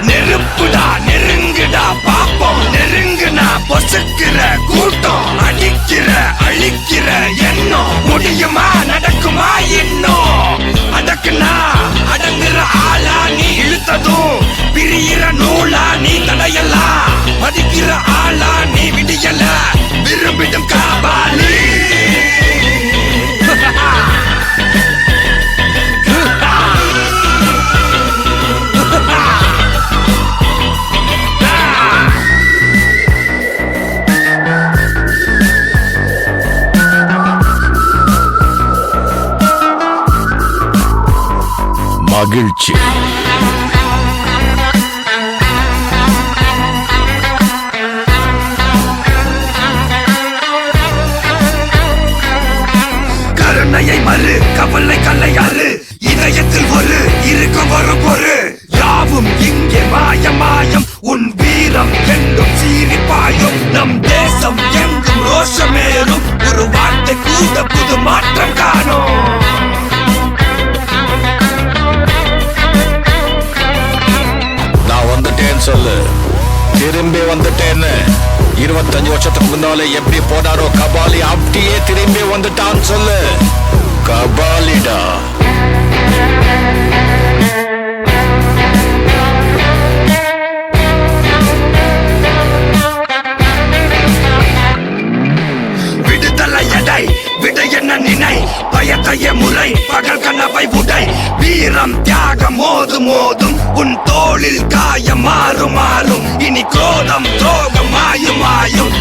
நெருப்புடா நெருங்குடா பாப்போம் நெருங்குனா பொசுக்கிற கூட்டம் அடிக்கிற அழிக்கிற எண்ணம் முடியுமா நடக்குமா இன்னும் அடக்குனா அடங்குற ஆளா நீ இழுத்ததும் பிரியிற நூலா நீ தடையலாம் மதிக்கிற ஆளா நீ விடியல விரும்பிடும் காபாலி மகிழ்ச்சி கருணையை மறு கவலை கல்லையாறு இதயத்தில் ஒரு இருக்கும் ஒரு பொரு யாவும் இங்கே மாயம் உன் வீரம் என்றும் சீரிப்பாயும் நம் தேசம் எங்கும் ரோஷமேறும் ஒரு வார்த்தை கூட புது மாற்றம் காணும் சொல்லு திரும்பி வந்துட்டேன்னு 25 வருஷத்துக்கு முன்னாலே எப்படி போனாரோ கபாலி அப்படியே திரும்பி வந்துட்டான்னு சொல்லு கபாலிடா விடுதலை எடை விடை என்ன நினை பயத்தைய முறை பகல் கனவை உடை வீரம் தியாகம் மோதும் உன் தோளில் காயம் மாறும் இனி குரோதம் துரோகம் மாயும்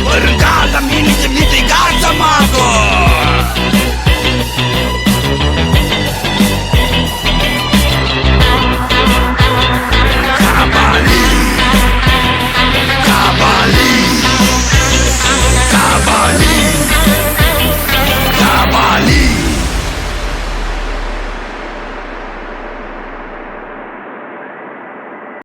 வருங்காலம் இனியும் இதிகாசமாகும்